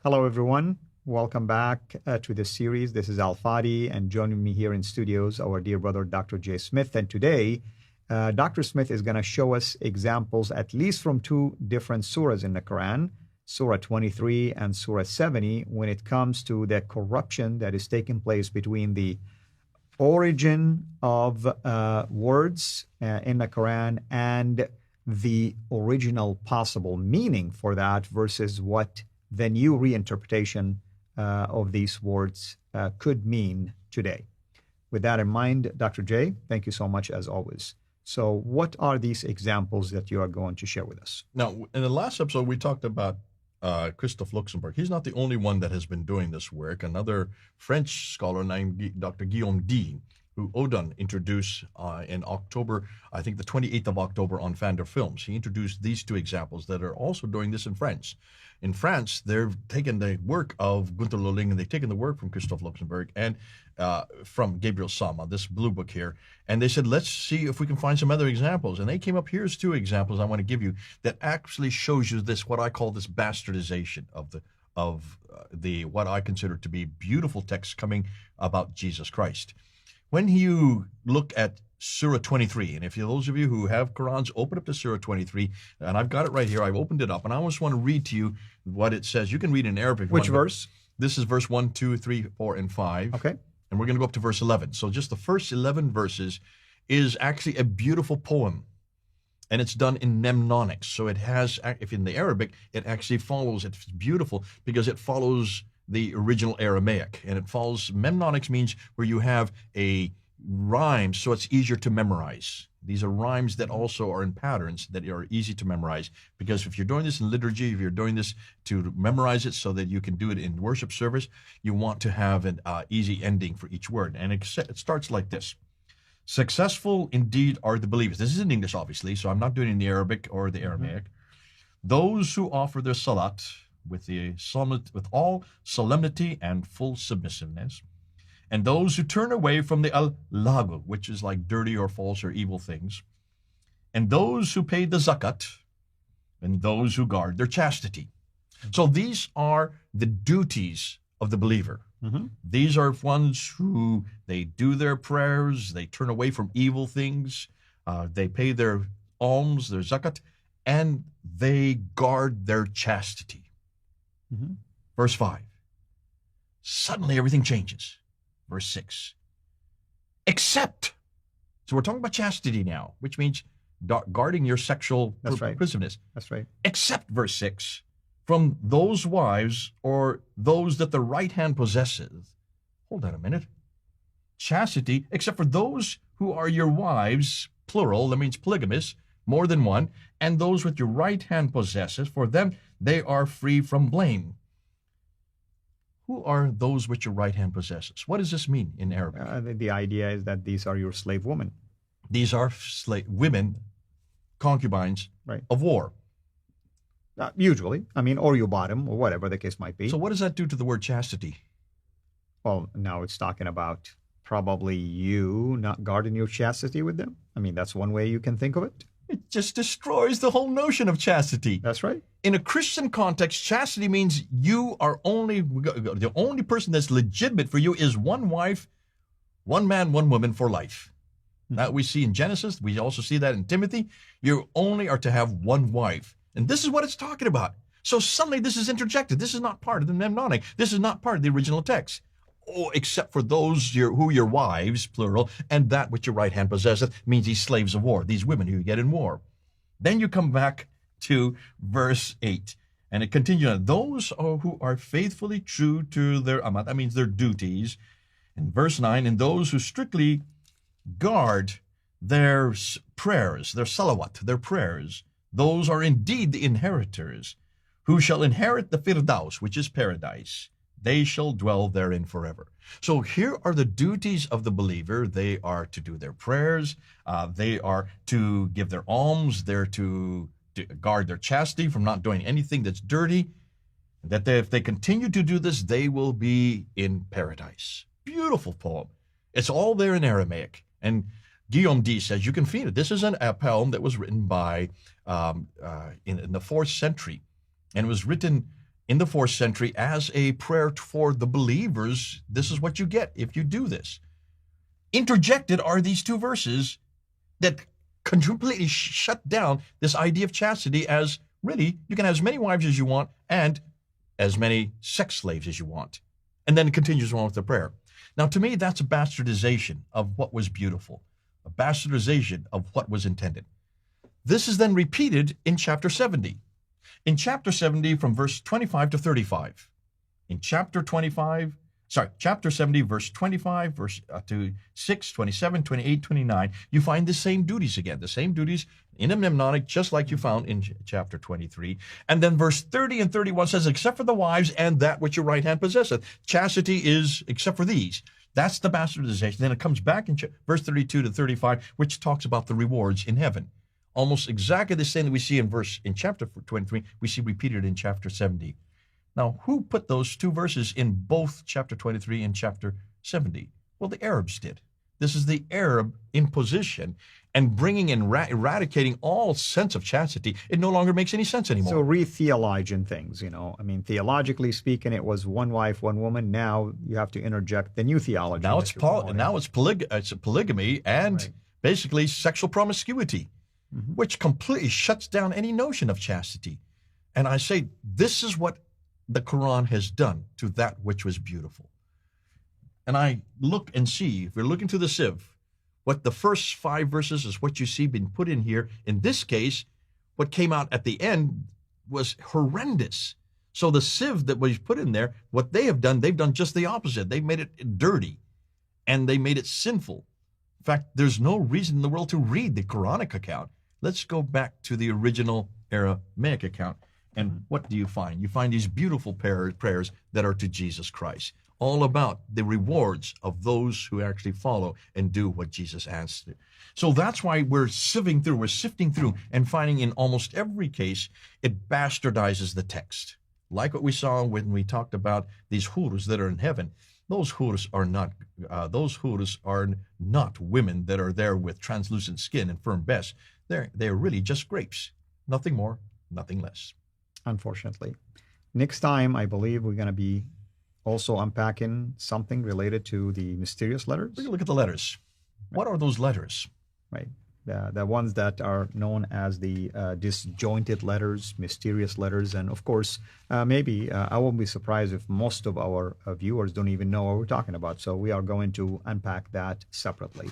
Hello, everyone. Welcome back to this series. This is Al Fadi, and joining me here in studios, our dear brother, Dr. J. Smith. And today, Dr. Smith is going to show us examples, at least from two different surahs in the Quran, Surah 23 and Surah 70, when it comes to the corruption that is taking place between the origin of words in the Quran and the original possible meaning for that versus what the new reinterpretation of these words could mean today. With that in mind, Dr. J, thank you so much as always. So what are these examples that you are going to share with us? Now, in the last episode, we talked about Christophe Luxembourg. He's not the only one that has been doing this work. Another French scholar named Dr. Guillaume D, who Odon introduced in October, I think the 28th of October on Fandor Films. He introduced these two examples that are also doing this in French. In France, they've taken the work of Gunther Lolling, and they've taken the work from Christophe Luxembourg and from Gabriel Sama, this blue book here, and they said, let's see if we can find some other examples. And they came up, here's two examples I want to give you that actually shows you this, what I call this bastardization of the what I consider to be beautiful text coming about Jesus Christ. When you look at Surah 23, and if those of you who have Qur'ans, open up to Surah 23, and I've got it right here. I've opened it up, and I just want to read to you what it says. You can read in Arabic. Which verse? This is verse 1, 2, 3, 4, and 5. Okay. And we're going to go up to verse 11. So just the first 11 verses is actually a beautiful poem, and it's done in mnemonics. So it has, if in the Arabic, it actually follows, it's beautiful because it follows the original Aramaic, and it follows, mnemonics means where you have a rhyme, so it's easier to memorize. These are rhymes that also are in patterns that are easy to memorize, because if you're doing this in liturgy, if you're doing this to memorize it so that you can do it in worship service, you want to have an easy ending for each word. And it starts like this. Successful indeed are the believers. This is in English, obviously, so I'm not doing it in the Arabic or the Aramaic. Those who offer their salat with all solemnity and full submissiveness, and those who turn away from the al-lagw, which is like dirty or false or evil things, and those who pay the zakat, and those who guard their chastity. So these are the duties of the believer. These are ones who, they do their prayers, they turn away from evil things, they pay their alms, their zakat, and they guard their chastity. Verse 5. Suddenly everything changes. Verse 6. Except, so we're talking about chastity now, which means guarding your sexual prisoner. That's right. Except, verse 6, from those wives or those that the right hand possesseth. Hold on a minute. Chastity, except for those who are your wives, plural, that means polygamous, more than one, and those with your right hand possesseth, for them they are free from blame. Who are those which your right hand possesses? What does this mean in Arabic? The idea is that these are your slave women. These are women, concubines of war. Usually. I mean, or you bought them, or whatever the case might be. So what does that do to the word chastity? Well, now it's talking about probably you not guarding your chastity with them. I mean, that's one way you can think of it. It just destroys the whole notion of chastity. That's right. In a Christian context, chastity means you are the only person that's legitimate for you is one wife, one man, one woman for life. That we see in Genesis. We also see that in Timothy. You only are to have one wife. And this is what it's talking about. So suddenly this is interjected. This is not part of the mnemonic. This is not part of the original text. Oh, except for those who your wives, plural, and that which your right hand possesseth, means these slaves of war, these women who you get in war. Then you come back to verse 8, and it continues on. Those who are faithfully true to their amat, that means their duties. In verse 9, and those who strictly guard their prayers, their salawat, their prayers, those are indeed the inheritors, who shall inherit the firdaus, which is paradise. They shall dwell therein forever. So here are the duties of the believer. They are to do their prayers. They are to give their alms. They're to guard their chastity from not doing anything that's dirty. That if they continue to do this, they will be in paradise. Beautiful poem. It's all there in Aramaic. And Guillaume D says you can feel it. This is a poem that was written by in the 4th century, and it was written in the 4th century as a prayer for the believers. This is what you get if you do this. Interjected are these 2 verses that completely shut down this idea of chastity as really you can have as many wives as you want and as many sex slaves as you want. And then it continues on with the prayer. Now, to me, that's a bastardization of what was beautiful, a bastardization of what was intended. This is then repeated in chapter 70. In chapter 70, from verse 25 to 35. In chapter 70, verse 25, verse to 6, 27, 28, 29, you find the same duties again, the same duties in a mnemonic, just like you found in chapter 23. And then verse 30 and 31 says, except for the wives and that which your right hand possesseth. Chastity is except for these. That's the bastardization. Then it comes back in verse 32 to 35, which talks about the rewards in heaven. Almost exactly the same that we see in chapter 23, we see repeated in chapter 70. Now, who put those 2 verses in both chapter 23 and chapter 70? Well, the Arabs did. This is the Arab imposition and bringing and eradicating all sense of chastity. It no longer makes any sense anymore. So re-theologing things, I mean, theologically speaking, it was 1 wife, 1 woman. Now you have to interject the new theology. Now it's polygamy and basically sexual promiscuity, which completely shuts down any notion of chastity. And I say, this is what the Qur'an has done to that which was beautiful. And I look and see, if we're looking to the sieve, what the first 5 verses is what you see being put in here. In this case, what came out at the end was horrendous. So the sieve that was put in there, what they have done, they've done just the opposite. They've made it dirty and they made it sinful. In fact, there's no reason in the world to read the Quranic account. Let's go back to the original Aramaic account. And what do you find? You find these beautiful prayers that are to Jesus Christ, all about the rewards of those who actually follow and do what Jesus asked to. So that's why we're sifting through and finding in almost every case, it bastardizes the text. Like what we saw when we talked about these hurus that are in heaven. Those hurus are not women that are there with translucent skin and firm breasts. They're really just grapes. Nothing more, nothing less. Unfortunately. Next time, I believe we're going to be also unpacking something related to the mysterious letters. We're going to look at the letters. What are those letters? Right. The ones that are known as the disjointed letters, mysterious letters. And of course, maybe I won't be surprised if most of our viewers don't even know what we're talking about. So we are going to unpack that separately.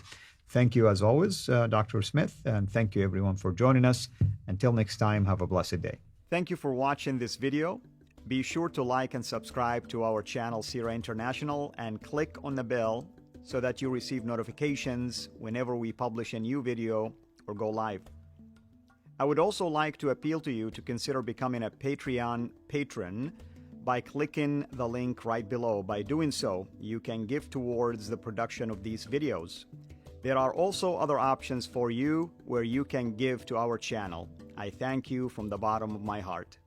Thank you, as always, Dr. Smith, and thank you, everyone, for joining us. Until next time, have a blessed day. Thank you for watching this video. Be sure to like and subscribe to our channel, CIRA International, and click on the bell so that you receive notifications whenever we publish a new video or go live. I would also like to appeal to you to consider becoming a Patreon patron by clicking the link right below. By doing so, you can give towards the production of these videos. There are also other options for you where you can give to our channel. I thank you from the bottom of my heart.